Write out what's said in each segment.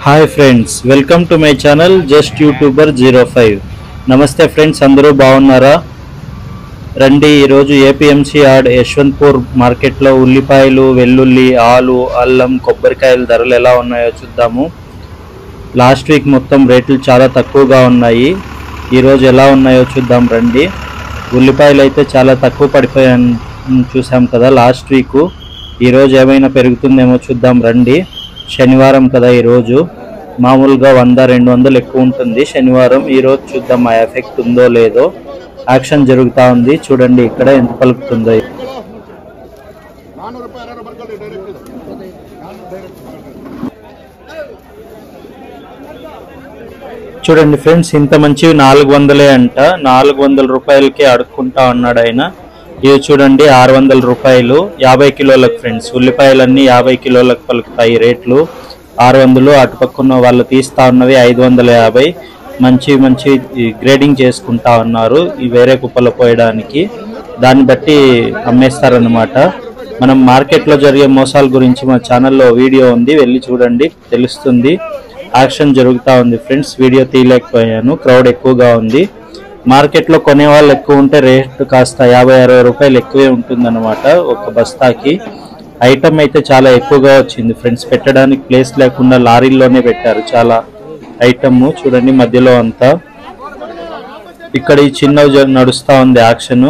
Hi friends, welcome to my channel just YouTuber 05. నమస్తే friends, అందరూ బాగున్నారా? రండి, ఈరోజు ఏపీఎంసీ యార్డ్ యశ్వంత్పూర్ మార్కెట్లో ఉల్లిపాయలు, వెల్లుల్లి, ఆలు, అల్లం, కొబ్బరికాయల ధరలు ఎలా ఉన్నాయో చూద్దాము. లాస్ట్ వీక్ మొత్తం రేట్లు చాలా తక్కువగా ఉన్నాయి. ఈరోజు ఎలా ఉన్నాయో చూద్దాం రండి. ఉల్లిపాయలు అయితే చాలా తక్కువ పడిపోయాయని చూసాం కదా లాస్ట్ వీక్. ఈరోజు ఏమైనా పెరుగుతుందేమో చూద్దాం రండి. శనివారం కదా ఈరోజు, మామూలుగా 100-200 ఎక్కువ ఉంటుంది శనివారం. ఈరోజు చూద్దాం ఆ ఎఫెక్ట్ ఉందో లేదో. యాక్షన్ జరుగుతూ ఉంది, చూడండి ఇక్కడ ఎంత పలుకుతుందో. చూడండి ఫ్రెండ్స్, ఇంత మంచివి 400 అంట. 400 రూపాయలకి అడుక్కుంటా ఉన్నాడు ఆయన. ఇవి చూడండి 600 రూపాయలు, 50 కిలోలకు ఫ్రెండ్స్. ఉల్లిపాయలన్నీ 50 కిలోలకు పలుకుతాయి రేట్లు. 600, అటుపక్కన వాళ్ళు తీస్తా ఉన్నవి 550. మంచి గ్రేడింగ్ చేసుకుంటా ఉన్నారు ఈ వేరే కుప్పలు పోయడానికి. దాన్ని బట్టి అమ్మేస్తారన్నమాట. మనం మార్కెట్లో జరిగే మోసాల గురించి మా ఛానల్లో వీడియో ఉంది, వెళ్ళి చూడండి, తెలుస్తుంది. యాక్షన్ జరుగుతూ ఉంది ఫ్రెండ్స్. వీడియో తీయలేకపోయాను, క్రౌడ్ ఎక్కువగా ఉంది. మార్కెట్లో కొనే వాళ్ళు ఎక్కువ ఉంటే రేట్ కాస్త 50-60 రూపాయలు ఎక్కువే ఉంటుందన్నమాట ఒక బస్తాకి. ఐటమ్ అయితే చాలా ఎక్కువగా వచ్చింది ఫ్రెండ్స్. పెట్టడానికి ప్లేస్ లేకుండా లారీల్లోనే పెట్టారు చాలా ఐటమ్. చూడండి మధ్యలో అంతా. ఇక్కడ ఈ చిన్న నడుస్తూ ఉంది యాక్షన్.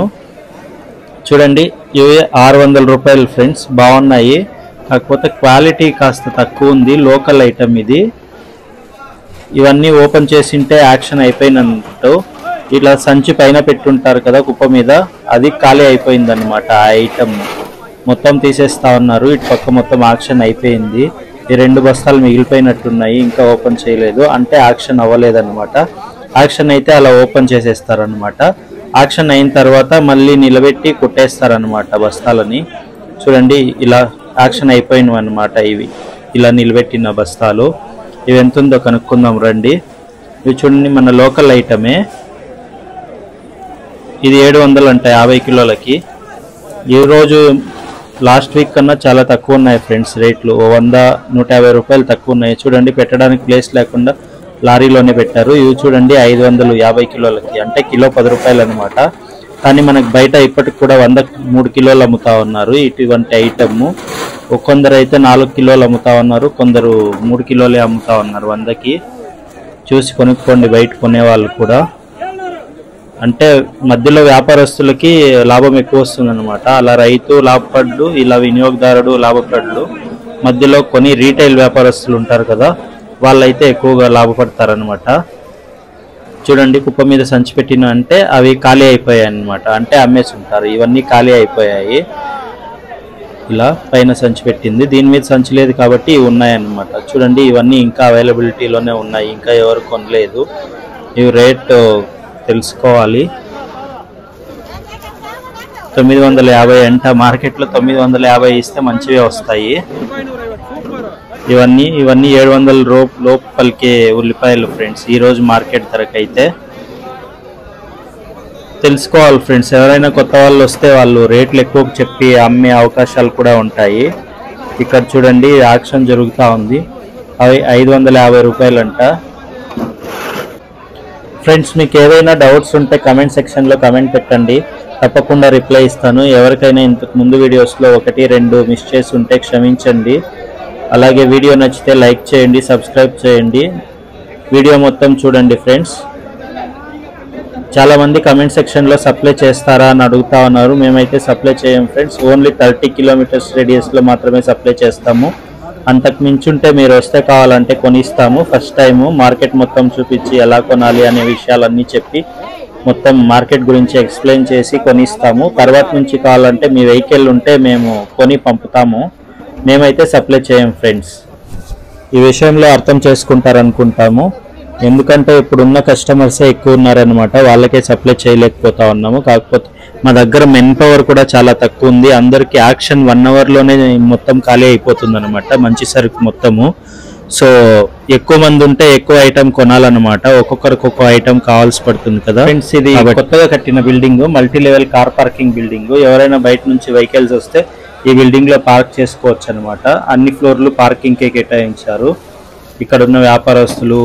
చూడండి ఇవి 600 రూపాయలు ఫ్రెండ్స్. బాగున్నాయి, కాకపోతే క్వాలిటీ కాస్త తక్కువ ఉంది. లోకల్ ఐటమ్ ఇది. ఇవన్నీ ఓపెన్ చేసింటే యాక్షన్ అయిపోయినట్టు. ఇట్లా సంచి పైన పెట్టుంటారు కదా కుప్ప మీద, అది ఖాళీ అయిపోయింది అనమాట. ఆ ఐటమ్ మొత్తం తీసేస్తా ఉన్నారు. ఇటు పక్క మొత్తం యాక్షన్ అయిపోయింది. ఈ 2 బస్తాలు మిగిలిపోయినట్టున్నాయి, ఇంకా ఓపెన్ చేయలేదు, అంటే యాక్షన్ అవ్వలేదన్నమాట. యాక్షన్ అయితే అలా ఓపెన్ చేసేస్తారనమాట. యాక్షన్ అయిన తర్వాత మళ్ళీ నిలబెట్టి కొట్టేస్తారనమాట బస్తాలని. చూడండి ఇలా యాక్షన్ అయిపోయినవి అనమాట ఇవి, ఇలా నిలబెట్టిన బస్తాలు. ఇవి ఎంత ఉందో కనుక్కుందాం రండి. ఇవి చూడండి మన లోకల్ ఐటమే. ఇది 700 అంట 50 కిలోలకి. ఈరోజు లాస్ట్ వీక్ కన్నా చాలా తక్కువ ఉన్నాయి ఫ్రెండ్స్ రేట్లు. 100-150 రూపాయలు తక్కువ ఉన్నాయి. చూడండి పెట్టడానికి ప్లేస్ లేకుండా లారీలోనే పెట్టారు. ఇవి చూడండి 500 50 కిలోలకి, అంటే కిలో 10 రూపాయలు అనమాట. కానీ మనకు బయట ఇప్పటికి కూడా 103 కిలోలు అమ్ముతా ఉన్నారు ఇటువంటి ఐటమ్. కొందరు అయితే 4 కిలోలు అమ్ముతా ఉన్నారు, కొందరు 3 కిలోలే అమ్ముతా ఉన్నారు 100కి. చూసి కొనుక్కోండి బయట కొనేవాళ్ళు కూడా. అంటే మధ్యలో వ్యాపారస్తులకి లాభం ఎక్కువ వస్తుంది అనమాట. అలా రైతు లాభపడ్డు, ఇలా వినియోగదారుడు లాభపడ్డు. మధ్యలో కొన్ని రీటైల్ వ్యాపారస్తులు ఉంటారు కదా, వాళ్ళైతే ఎక్కువగా లాభపడతారనమాట. చూడండి కుప్ప మీద సంచి పెట్టిన అంటే అవి ఖాళీ అయిపోయాయి అనమాట, అంటే అమ్మేసి ఉంటారు. ఇవన్నీ ఖాళీ అయిపోయాయి. ఇలా పైన సంచి పెట్టింది, దీని మీద సంచి లేదు కాబట్టి ఇవి ఉన్నాయన్నమాట. చూడండి ఇవన్నీ ఇంకా అవైలబిలిటీలోనే ఉన్నాయి, ఇంకా ఎవరు కొనలేదు. ఇవి రేట్ తెలుసుకోవాలి. 950 అంట. మార్కెట్లో 950 ఇస్తే మంచివే వస్తాయి. ఇవన్నీ 700 లోపలికే ఉల్లిపాయలు ఫ్రెండ్స్ ఈరోజు మార్కెట్ ధరకైతే. తెలుసుకోవాలి ఫ్రెండ్స్, ఎవరైనా కొత్త వాళ్ళు వస్తే వాళ్ళు రేట్లు ఎక్కువ చెప్పి అమ్మే అవకాశాలు కూడా ఉంటాయి. ఇక్కడ చూడండి యాక్షన్ జరుగుతూ ఉంది. అవి 550 రూపాయలు అంట ఫ్రెండ్స్. మీకు ఏదైనా డౌట్స్ ఉంటే కమెంట్ సెక్షన్లో కమెంట్ పెట్టండి, తప్పకుండా రిప్లై ఇస్తాను. ఎవరికైనా ఇంతకు ముందు వీడియోస్లో 1-2 మిస్ చేసి ఉంటే క్షమించండి. అలాగే వీడియో నచ్చితే లైక్ చేయండి, సబ్స్క్రైబ్ చేయండి, వీడియో మొత్తం చూడండి ఫ్రెండ్స్. చాలామంది కమెంట్ సెక్షన్లో సప్లై చేస్తారా అని అడుగుతా ఉన్నారు. మేమైతే సప్లై చేయం ఫ్రెండ్స్. ఓన్లీ 30 కిలోమీటర్స్ రేడియస్లో మాత్రమే సప్లై చేస్తాము. అంతకు మించుంటే మీరు వస్తే కావాలంటే కొనిస్తాము. ఫస్ట్ టైము మార్కెట్ మొత్తం చూపించి ఎలా కొనాలి అనే విషయాలన్నీ చెప్పి మొత్తం మార్కెట్ గురించి ఎక్స్ప్లెయిన్ చేసి కొనిస్తాము. తర్వాత నుంచి కావాలంటే మీ వెహికల్ ఉంటే మేము కొని పంపుతాము. మేమైతే సప్లై చేయం ఫ్రెండ్స్. ఈ విషయంలో అర్థం చేసుకుంటారనుకుంటాము, ఎందుకంటే ఇప్పుడున్న కస్టమర్సే ఎక్కువ ఉన్నారనమాట, వాళ్ళకే సప్లై చేయలేకపోతా ఉన్నాము. కాకపోతే మా దగ్గర మెన్ పవర్ కూడా చాలా తక్కువ ఉంది. అందరికీ యాక్షన్ 1 అవర్లోనే మొత్తం ఖాళీ అయిపోతుంది అనమాట, మంచి సరుకు మొత్తము. సో ఎక్కువ మంది ఉంటే ఎక్కువ ఐటమ్ కొనాలన్నమాట, ఒక్కొక్కరికి ఒక్కొక్క ఐటమ్ కావాల్సి పడుతుంది కదా ఫ్రెండ్స్. ఇది కొత్తగా కట్టిన building, multi level car parking building. ఎవరైనా బయట నుంచి వెహికల్స్ వస్తే ఈ బిల్డింగ్ లో పార్క్ చేసుకోవచ్చు అనమాట. అన్ని ఫ్లోర్లు పార్కింగ్ కే కేటాయించారు. ఇక్కడ ఉన్న వ్యాపారస్తులు,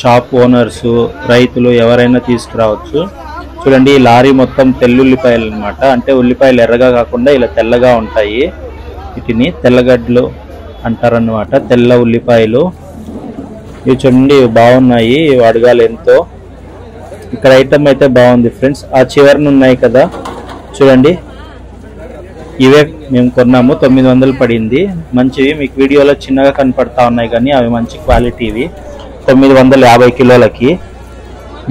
షాప్ ఓనర్స్, రైతులు ఎవరైనా తీసుకురావచ్చు. చూడండి ఈ లారీ మొత్తం తెల్లుల్లిపాయలు అన్నమాట. అంటే ఉల్లిపాయలు ఎర్రగా కాకుండా ఇలా తెల్లగా ఉంటాయి. వీటిని తెల్లగడ్డలు అంటారన్నమాట, తెల్ల ఉల్లిపాయలు. ఇవి చూడండి బాగున్నాయి, ఇవి అడగాలి ఎంతో. ఇక్కడ ఐటమ్ అయితే బాగుంది ఫ్రెండ్స్. ఆ చివరన ఉన్నాయి కదా చూడండి, ఇవే మేము కొన్నాము, 900 పడింది. మంచివి, మీకు వీడియోలో చిన్నగా కనపడతా ఉన్నాయి కానీ అవి మంచి క్వాలిటీవి. 950 కిలోలకి.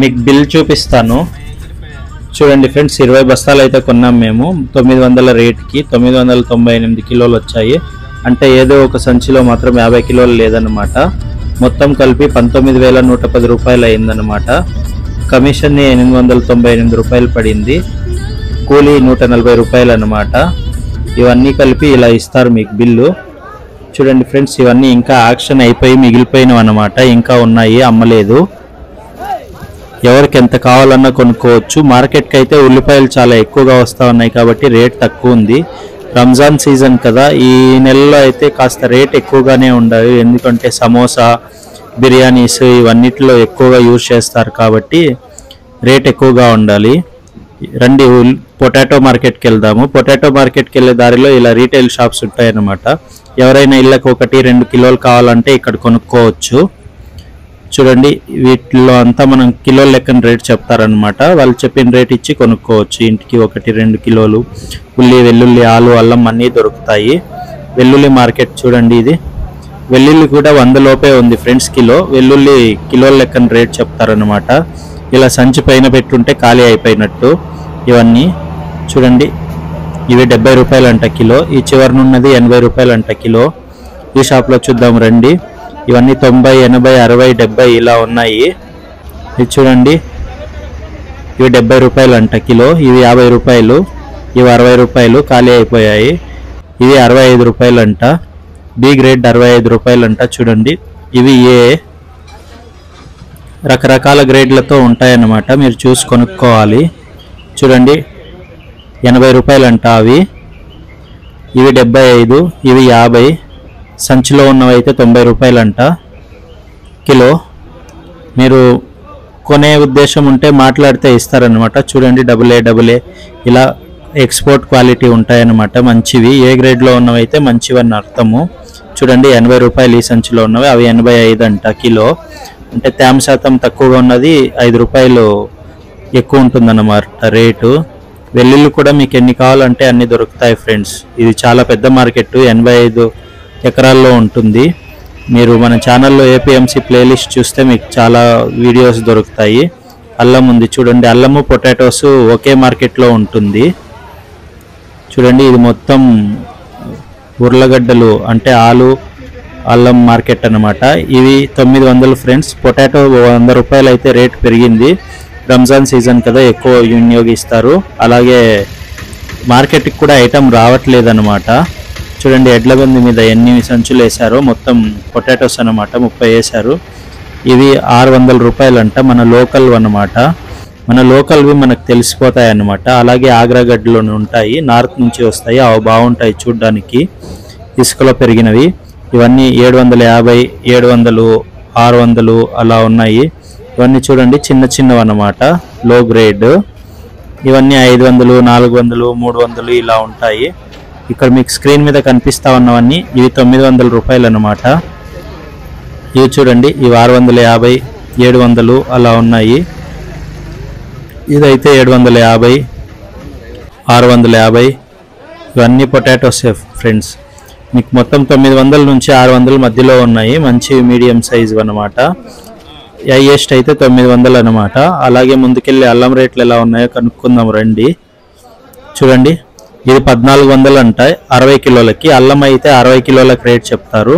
మీకు బిల్ చూపిస్తాను చూడండి ఫ్రెండ్స్. 20 బస్తాలు అయితే కొన్నాం మేము 900 రేట్కి. 998 కిలోలు వచ్చాయి. అంటే ఏదో ఒక సంచిలో మాత్రం 50 కిలోలు లేదన్నమాట. మొత్తం కలిపి 19,110 రూపాయలు అయిందన్నమాట. కమిషన్ 898 రూపాయలు పడింది. కూలీ 140 రూపాయలు అన్నమాట. ఇవన్నీ కలిపి ఇలా ఇస్తారు మీకు బిల్లు. చూడండి ఫ్రెండ్స్, ఇవన్నీ ఇంకా యాక్షన్ అయిపోయి మిగిలిపోయినవి అన్నమాట, ఇంకా ఉన్నాయి, అమ్మలేదు. ఎవరికి ఎంత కావాలన్నా కొనుక్కోవచ్చు. మార్కెట్కి అయితే ఉల్లిపాయలు చాలా ఎక్కువగా వస్తూ ఉన్నాయి కాబట్టి రేట్ తక్కువ ఉంది. రంజాన్ సీజన్ కదా, ఈ నెలలో అయితే కాస్త రేట్ ఎక్కువగానే ఉండాలి. ఎందుకంటే సమోసా, బిర్యానీస్ ఇవన్నిటిలో ఎక్కువగా యూజ్ చేస్తారు కాబట్టి రేట్ ఎక్కువగా ఉండాలి. రండి పొటాటో మార్కెట్కి వెళ్దాము. పొటాటో మార్కెట్కి వెళ్ళే దారిలో ఇలా రీటైల్ షాప్స్ ఉంటాయన్నమాట. ఎవరైనా ఇళ్ళకి 1-2 కిలోలు కావాలంటే ఇక్కడ కొనుక్కోవచ్చు. చూడండి వీటిలో అంతా మనం కిలోల లెక్కన రేట్ చెప్తారనమాట. వాళ్ళు చెప్పిన రేట్ ఇచ్చి కొనుక్కోవచ్చు. ఇంటికి 1-2 కిలోలు ఉల్లి, వెల్లుల్లి, ఆలు, అల్లం అన్నీ దొరుకుతాయి. వెల్లుల్లి మార్కెట్ చూడండి. ఇది వెల్లుల్లి కూడా 100 లోపే ఉంది ఫ్రెండ్స్ కిలో. వెల్లుల్లి కిలోల లెక్కన రేట్ చెప్తారనమాట. ఇలా సంచి పైన పెట్టుంటే ఖాళీ అయిపోయినట్టు. ఇవన్నీ చూడండి, ఇవి 70 రూపాయలు అంట కిలో. ఈ చివరనున్నది 80 రూపాయలు అంట కిలో. ఈ షాప్లో చూద్దాం రండి. ఇవన్నీ 90, 80, 60, 70 ఇలా ఉన్నాయి. ఇది చూడండి, ఇవి 70 రూపాయలు అంట కిలో. ఇవి 50 రూపాయలు, ఇవి 60 రూపాయలు, ఖాళీ అయిపోయాయి. ఇవి 65 రూపాయలు అంట. బి గ్రేడ్ 65 రూపాయలు అంట. చూడండి ఇవి రకరకాల గ్రేడ్లతో ఉంటాయన్నమాట, మీరు చూసి కొనుక్కోవాలి. చూడండి 80 రూపాయలు అంట అవి. ఇవి 75, ఇవి 50. సంచిలో ఉన్నవైతే 90 రూపాయలు అంట కిలో. మీరు కొనే ఉద్దేశం ఉంటే మాట్లాడితే ఇస్తారనమాట. చూడండి AA ఇలా ఎక్స్పోర్ట్ క్వాలిటీ ఉంటాయన్నమాట, మంచివి. ఏ గ్రేడ్లో ఉన్నవైతే మంచివని అర్థము. చూడండి 80 రూపాయలు ఈ సంచిలో ఉన్నవి, అవి 85 అంట కిలో. అంటే తేమ శాతం తక్కువగా ఉన్నది 5 రూపాయలు ఎక్కువ ఉంటుందన్నమాట రేటు. వెల్లుల్లి కూడా మీకు ఎన్ని కావాలంటే అన్ని దొరుకుతాయి ఫ్రెండ్స్. ఇది చాలా పెద్ద మార్కెట్, 85 ఎకరాల్లో ఉంటుంది. మీరు మన ఛానల్లో ఏపీఎంసీ ప్లేలిస్ట్ చూస్తే మీకు చాలా వీడియోస్ దొరుకుతాయి. అల్లం ఉంది చూడండి, అల్లము పొటాటోస్ ఒకే మార్కెట్లో ఉంటుంది. చూడండి ఇది మొత్తం ఉర్లగడ్డలు అంటే ఆలు, అల్లం మార్కెట్ అన్నమాట. ఇవి 900 ఫ్రెండ్స్. పొటాటో 100 రూపాయలు అయితే రేట్ పెరిగింది. రంజాన్ సీజన్ కదా, ఎక్కువ వినియోగిస్తారు. అలాగే మార్కెట్కి కూడా ఐటమ్ రావట్లేదు అనమాట. చూడండి ఎడ్ల బండి మీద ఎన్ని సంచులు వేశారో, మొత్తం పొటాటోస్ అన్నమాట 30 వేశారు. ఇవి 600 రూపాయలు అంట, మన లోకల్ అన్నమాట. మన లోకల్వి మనకు తెలిసిపోతాయి అన్నమాట. అలాగే ఆగ్రాగడ్డలోనే ఉంటాయి, నార్త్ నుంచి వస్తాయి, అవి బాగుంటాయి చూడ్డానికి, ఇసుకలో పెరిగినవి. ఇవన్నీ 750, 700, 600 అలా ఉన్నాయి. ఇవన్నీ చూడండి చిన్న చిన్నవి అన్నమాట, లో గ్రేడ్. ఇవన్నీ 500, 400, 300 ఇలా ఉంటాయి. ఇక్కడ మీకు స్క్రీన్ మీద కనిపిస్తా ఉన్నవన్నీ ఇవి 900 రూపాయలు అన్నమాట. ఇవి చూడండి, ఇవి 650, 700 అలా ఉన్నాయి. ఇదైతే 750, 650. ఇవన్నీ పొటాటోస్ ఫ్రెండ్స్. మీకు మొత్తం 900 నుంచి 600 మధ్యలో ఉన్నాయి, మంచి మీడియం సైజు అన్నమాట. హైయెస్ట్ అయితే 900 అన్నమాట. అలాగే ముందుకెళ్ళి అల్లం రేట్లు ఎలా ఉన్నాయో కనుక్కుందాం రండి. చూడండి ఇది 1400 అంట 60 కిలోలకి. అల్లం అయితే 60 కిలోలకి రేట్ చెప్తారు.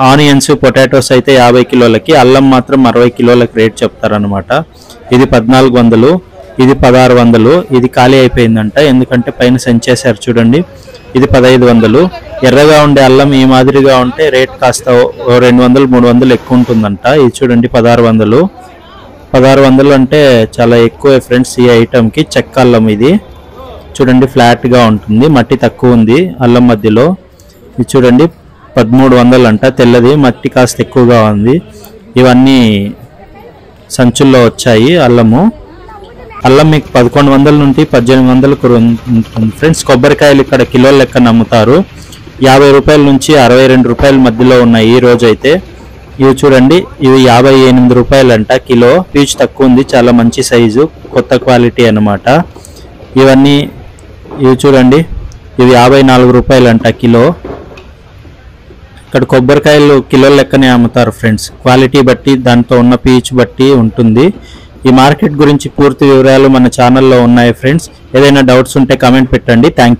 ఆనియన్స్, పొటాటోస్ అయితే 50 కిలోలకి, అల్లం మాత్రం 60 కిలోలకి రేట్ చెప్తారనమాట. ఇది 1400, ఇది 1600. ఇది ఖాళీ అయిపోయిందంట, ఎందుకంటే పైన సంచేశారు చూడండి. ఇది 1500. ఎర్రగా ఉండే అల్లం ఈ మాదిరిగా ఉంటే రేట్ కాస్త 200, 300 ఎక్కువ ఉంటుందంట. ఇది చూడండి 1600. 1600 అంటే చాలా ఎక్కువ ఫ్రెండ్స్ ఈ ఐటమ్కి. చెక్క అల్లం ఇది చూడండి, ఫ్లాట్గా ఉంటుంది, మట్టి తక్కువ ఉంది అల్లం మధ్యలో. ఇది చూడండి 1300 అంట, తెల్లది మట్టి కాస్త ఎక్కువగా ఉంది. ఇవన్నీ సంచుల్లో వచ్చాయి. అల్లం మీకు 1100 నుండి 1800 ఉంటుంది ఫ్రెండ్స్. కొబ్బరికాయలు ఇక్కడ కిలోల లెక్క అమ్ముతారు. 50 రూపాయల నుంచి 62 రూపాయల మధ్యలో ఉన్నాయి ఈ రోజు అయితే. ఇవి చూడండి, ఇవి 58 రూపాయలు అంట కిలో. పీచు తక్కువ ఉంది, చాలా మంచి సైజు, కొత్త క్వాలిటీ అన్నమాట. ఇవి చూడండి, ఇవి 54 రూపాయలు అంట కిలో. ఇక్కడ కొబ్బరికాయలు కిలోల లెక్కనే అమ్ముతారు ఫ్రెండ్స్. క్వాలిటీ బట్టి, దాంతో ఉన్న పీచు బట్టి ఉంటుంది. ఈ మార్కెట్ గురించి పూర్తి వివరాలు మన ఛానల్లో ఉన్నాయి ఫ్రెండ్స్. ఏదైనా డౌట్స్ ఉంటే కామెంట్ పెట్టండి. Thank you.